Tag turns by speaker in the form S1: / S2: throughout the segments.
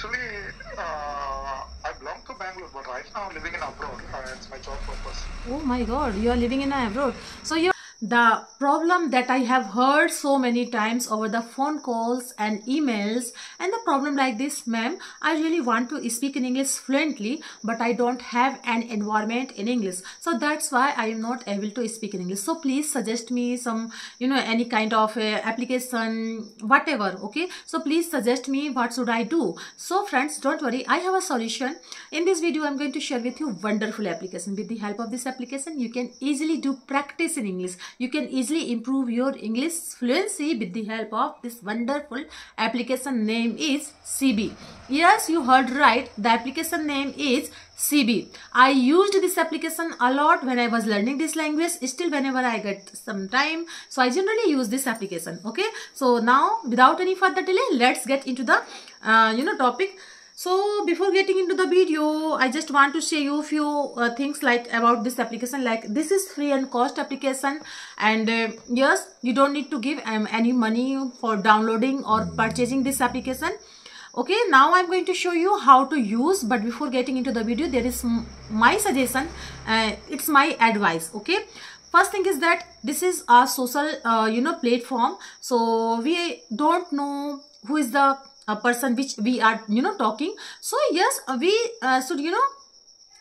S1: Actually, I belong to Bangalore, but right now I'm living in abroad. It's my job purpose.
S2: Oh my God, you are living in abroad. So you the problem that I have heard so many times over the phone calls and emails, and the problem like this, ma'am, I really want to speak in English fluently, but I don't have an environment in English. So that's why I am not able to speak in English. So please suggest me some, any kind of application, whatever. Okay. So please suggest me what should I do. So friends, don't worry. I have a solution. In this video, I'm going to share with you wonderful application. With the help of this application, you can easily do practice in English. You can easily improve your English fluency with the help of this wonderful application. Name is CB. Yes, you heard right. The application name is CB. I used this application a lot when I was learning this language. Still, whenever I get some time, so I generally use this application. Okay. So now, without any further delay, let's get into the topic. So before getting into the video, I just want to show you a few things like about this application. Like this is free and cost application, and yes, you don't need to give any money for downloading or purchasing this application. Okay, now I'm going to show you how to use, but before getting into the video, there is my suggestion. It's my advice. Okay, first thing is that this is a social platform, so we don't know who is the person which we are talking. So yes, we should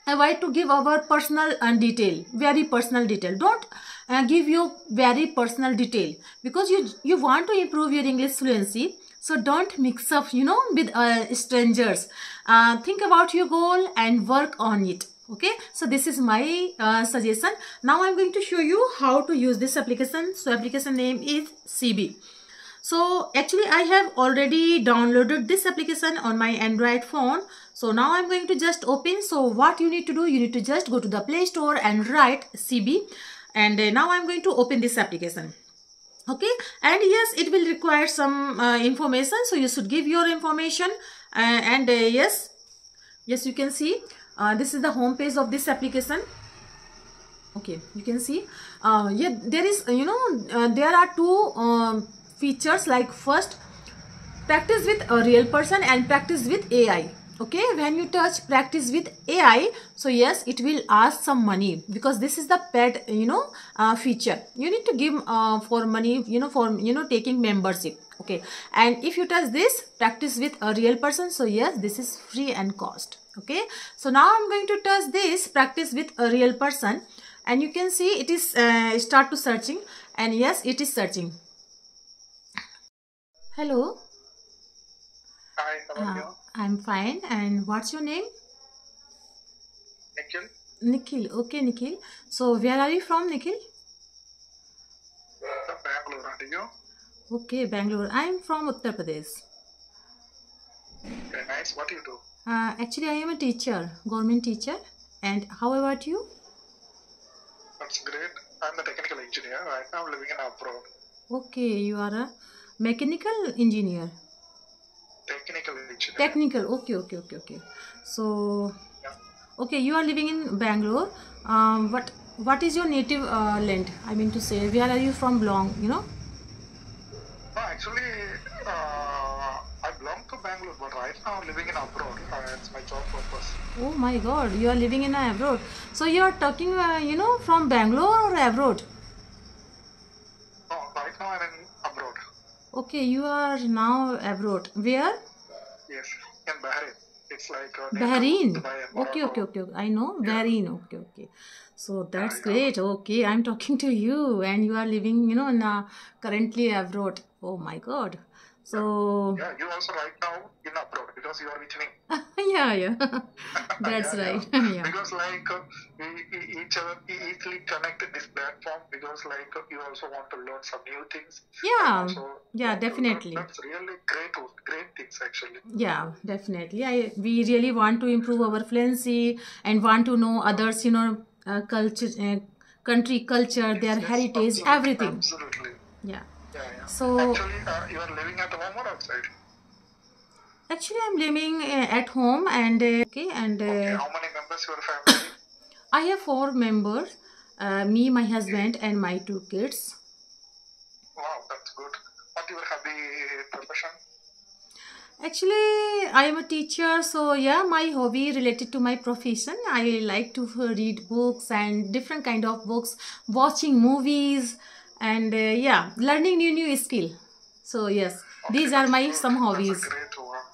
S2: avoid to give our personal detail, very personal detail. Don't give your very personal detail, because you want to improve your English fluency. So don't mix up with strangers. Think about your goal and work on it. Okay, so this is my suggestion. Now I'm going to show you how to use this application. So application name is CB. So actually I have already downloaded this application on my Android phone. So now I'm going to just open. So what you need to do, you need to just go to the Play Store and write CB. And now I'm going to open this application. Okay, and yes, it will require some information. So you should give your information. Yes, you can see this is the home page of this application. Okay, you can see yeah, there is there are two features. Like first, practice with a real person and practice with AI. Okay, when you touch practice with AI, so yes, it will ask some money, because this is the paid feature. You need to give for money, for taking membership. Okay, and if you touch this practice with a real person, so yes, this is free and cost. Okay, so now I'm going to touch this practice with a real person, and you can see it is start to searching, and yes, it is searching. Hello.
S1: Hi, how are you?
S2: I'm fine. And what's your name?
S1: Nikhil.
S2: Nikhil. Okay, Nikhil. So where are you from, Nikhil?
S1: Bangalore, and you?
S2: Okay, Bangalore. I'm from Uttar Pradesh.
S1: Okay, nice. What do you do?
S2: Actually, I am a teacher, government teacher. And how about you?
S1: That's great. I'm a technical engineer. Right now I'm living in abroad.
S2: Okay, you are a mechanical engineer.
S1: Technical engineer.
S2: Technical. Okay. So,
S1: Yeah.
S2: okay, you are living in Bangalore. What is your native land? I mean to say, where are you from? Belong,
S1: No, actually, I belong to Bangalore, but right now I'm living in abroad. It's my job purpose.
S2: Oh my God, you are living in abroad. So you are talking, from Bangalore or abroad?
S1: No, right now I'm in abroad.
S2: Okay, you are now abroad. Where?
S1: Yes, in Bahrain. It's like
S2: Bahrain.
S1: Dubai and
S2: Okay.
S1: Morocco.
S2: I know.
S1: Yeah.
S2: Bahrain. Okay. So that's
S1: Yeah.
S2: great. Okay, I'm talking to you, and you are living, in currently abroad. Oh my God. So
S1: Yeah, you also right now in abroad because you are with me.
S2: yeah. That's
S1: Yeah.
S2: right. Yeah.
S1: Because like we easily connected this platform because like you also want to learn some new things.
S2: Yeah.
S1: And also
S2: Yeah,
S1: want to learn.
S2: definitely.
S1: That's really great things actually.
S2: Yeah, definitely. We really want to improve our fluency and want to know others, culture, country culture, their
S1: Yes,
S2: heritage,
S1: absolutely,
S2: everything.
S1: absolutely.
S2: Yeah.
S1: Yeah.
S2: So
S1: Actually, you are living at home or outside?
S2: actually, I'm living at home, and okay, and
S1: Okay, how many members your family?
S2: I have 4 members. Me, my husband, and my 2 kids.
S1: Wow, that's good. What your hobby profession?
S2: Actually, I am a teacher, so yeah, my hobby related to my profession. I like to read books and different kind of books, watching movies, and yeah, learning new skill. So yes,
S1: Okay,
S2: these are
S1: that's
S2: my
S1: good.
S2: some
S1: That's a
S2: hobbies.
S1: great one.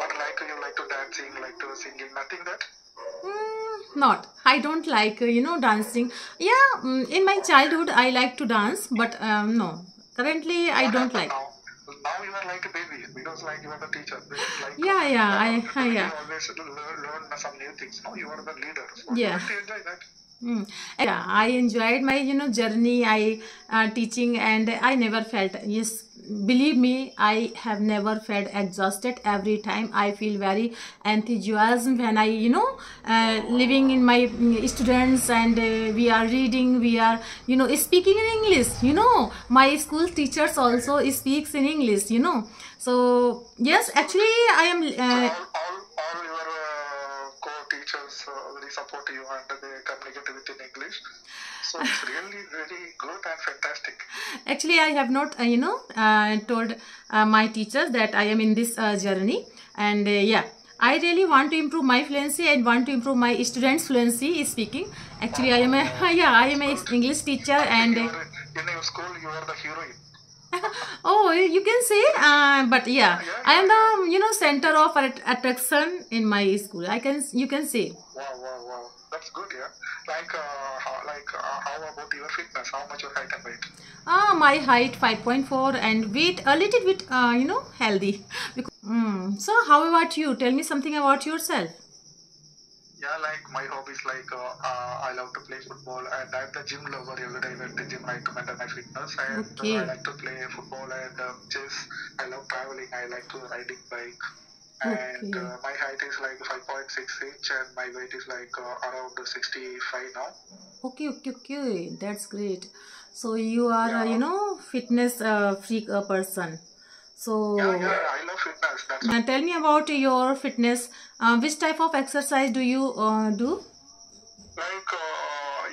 S1: But like you like to dancing, like to singing, nothing that?
S2: Not. I don't like dancing. Yeah, in my childhood I like to dance, but no. Currently I
S1: What
S2: don't
S1: happened
S2: like.
S1: now? Now you are like a baby because like you are the teacher. Like
S2: Yeah, yeah,
S1: baby
S2: yeah,
S1: always learn some new things. No, you are the leader, so you
S2: yeah.
S1: have to enjoy that.
S2: Mm. Yeah, I enjoyed my journey. I teaching, and I never felt, yes, believe me, I have never felt exhausted. Every time I feel very enthusiasm when I living in my students, and we are reading, we are speaking in English. My school teachers also speaks in English. So yes,
S1: That's good.
S2: actually I am.
S1: So all your co-teachers very support you and they communicate with in English. So it's really very good and fantastic.
S2: Actually, I have not, told my teachers that I am in this journey, and yeah, I really want to improve my fluency and want to improve my students' fluency speaking. Actually, I am a yeah, I am a
S1: Good.
S2: English teacher,
S1: I think
S2: and
S1: you are in your school. You are the heroine.
S2: oh, you can say, but yeah,
S1: Yeah,
S2: I
S1: yeah,
S2: am
S1: yeah.
S2: the center of attraction in my school. You can say.
S1: Wow. That's good, yeah. How about your fitness? How much your height and weight?
S2: My height 5.4 and weight a little bit, healthy. So, how about you? Tell me something about yourself.
S1: Yeah, like my hobbies, I love to play football and I'm the gym lover. Every day I went to gym, I to maintain my fitness and I
S2: Okay.
S1: like to play football and chess. I love traveling. I like to riding bike. And
S2: Okay.
S1: my height is like 5.6 inch and my weight is like around 65 now.
S2: Okay. That's great. So you are,
S1: Yeah.
S2: fitness freak person. So
S1: I love fitness. That's
S2: tell me about your fitness. Which type of exercise do you do?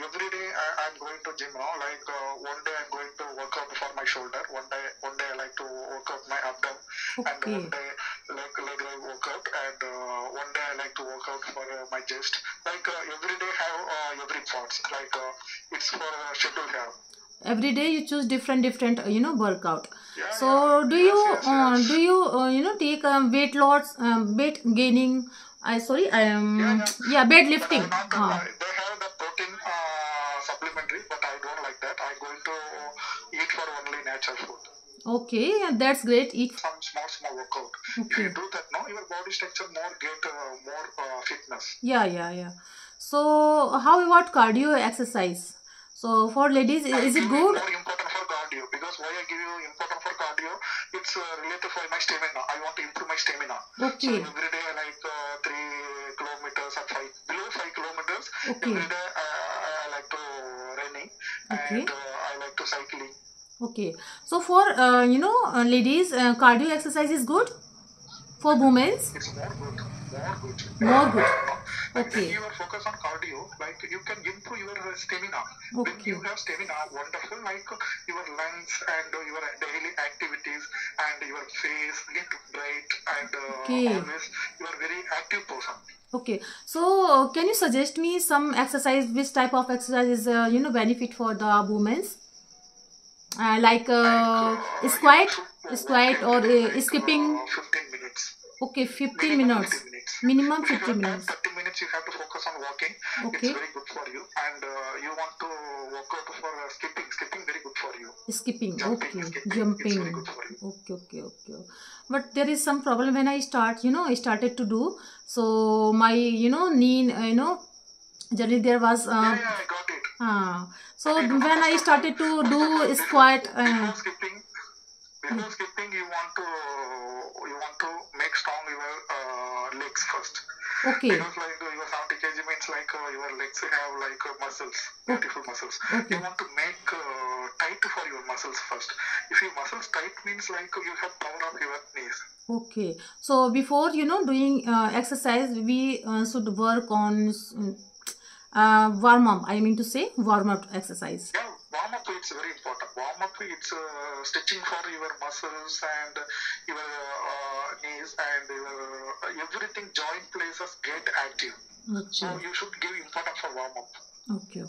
S1: every day I'm going to gym now. One day I'm going to work out for my shoulder. One day I like to work out my abdomen, and one
S2: Okay.
S1: day leg workout, and one day I like to work out for my chest. Every day have every parts. It's for schedule have.
S2: Every day you choose different workout.
S1: Yeah.
S2: So do
S1: Yes,
S2: you
S1: yes.
S2: take weight loss, weight gaining? I sorry, I am yeah,
S1: But
S2: weightlifting.
S1: they have the protein supplementary, but I don't like that. I'm going to eat for only natural food.
S2: Okay, that's great. Eat.
S1: Some small workout. If
S2: Okay.
S1: you do that, no, your body structure get more fitness.
S2: Yeah. So how about cardio exercise? So for ladies,
S1: I
S2: is
S1: give
S2: it
S1: you
S2: good?
S1: more important for cardio because why I give you important for cardio? It's related for my stamina. I want to improve my stamina.
S2: Okay.
S1: So every day I like 3 kilometers or below 5 kilometers.
S2: Okay.
S1: Every day I like to running
S2: Okay.
S1: and I like to cycling.
S2: Okay. So for ladies, cardio exercise is good for women.
S1: It's more good.
S2: More good.
S1: When
S2: Okay.
S1: you are focused on cardio, you can improve your stamina. When
S2: Okay.
S1: you have stamina, wonderful, your lungs and your daily activities and your face get bright and
S2: Okay.
S1: always you are very active person.
S2: Okay. So can you suggest me some exercise? Which type of exercise is benefit for the women? Squat or skipping.
S1: 15 minutes.
S2: Okay, 15
S1: Minimum
S2: minutes.
S1: 15 minutes.
S2: Minimum
S1: If you
S2: 50
S1: have
S2: minutes.
S1: 30 minutes, you have to focus on walking.
S2: Okay.
S1: It's very good for you. And you want to work out for skipping. Skipping very good for you.
S2: Skipping.
S1: Jumping,
S2: Okay.
S1: skipping. It's
S2: Jumping.
S1: very good for you.
S2: Okay. But there is some problem when I started to do. So my, knee, generally there was.
S1: I got it.
S2: So when I started to do squat.
S1: Before skipping, you want to make strong your legs first.
S2: Okay.
S1: Because your 70 kg means your legs have muscles, beautiful muscles.
S2: Okay.
S1: You want to make tight for your muscles first. If your muscles tight means you have power of your knees.
S2: Okay. So before doing exercise, we should work on warm up. I mean to say warm up exercise.
S1: Yeah, warm up, it's very important. Warm up, it's stretching for your muscles and your knees and everything, joint places get active. So
S2: Okay.
S1: you should give importance for warm up.
S2: Okay.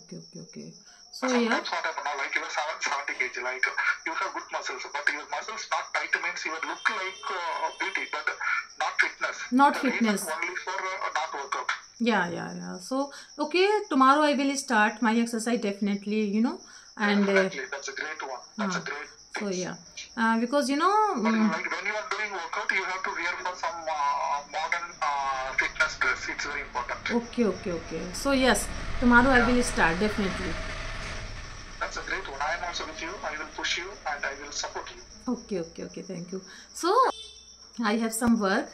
S2: So yeah.
S1: Sometimes what happen now, like you are 70 kg, like you have good muscles, but your muscles not tight means you look like beauty, but not fitness.
S2: Not
S1: The reason
S2: fitness.
S1: only for not workout.
S2: Yeah. So okay, tomorrow I will start my exercise definitely, and
S1: Definitely, that's a great one. That's a great
S2: so
S1: thing.
S2: yeah, because
S1: But like when you are doing workout, you have to wear for some modern fitness dress. It's very important.
S2: okay. So yes, tomorrow I will start definitely.
S1: That's a great one. I am also with you. I will push you and I will support you.
S2: Okay. Thank you. So I have some work.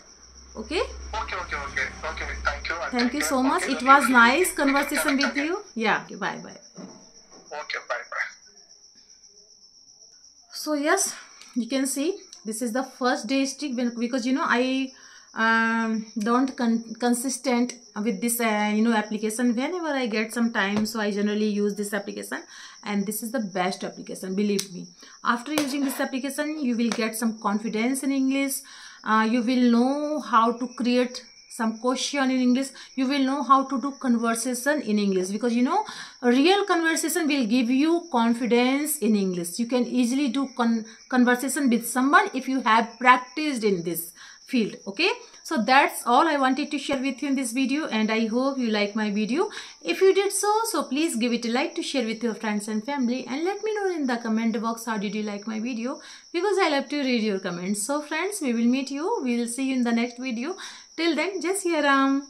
S2: Okay.
S1: Okay. Thank you. And
S2: Thank
S1: take
S2: you
S1: care.
S2: so much.
S1: Okay,
S2: It
S1: then
S2: was
S1: we
S2: nice
S1: can
S2: conversation
S1: connect
S2: with
S1: again.
S2: you. Yeah. Okay. Bye.
S1: Okay, bye.
S2: So yes, you can see this is the first day streak because I don't consistent with this application. Whenever I get some time, so I generally use this application, and this is the best application, believe me. After using this application, you will get some confidence in English. You will know how to create some question in English. You will know how to do conversation in English, because real conversation will give you confidence in English. You can easily do conversation with someone if you have practiced in this field. Okay, so that's all I wanted to share with you in this video, and I hope you like my video. If you did so please give it a like to share with your friends and family, and let me know in the comment box how did you like my video, because I love to read your comments. So friends, we will meet you, we will see you in the next video. Till then, Jai Shri Ram.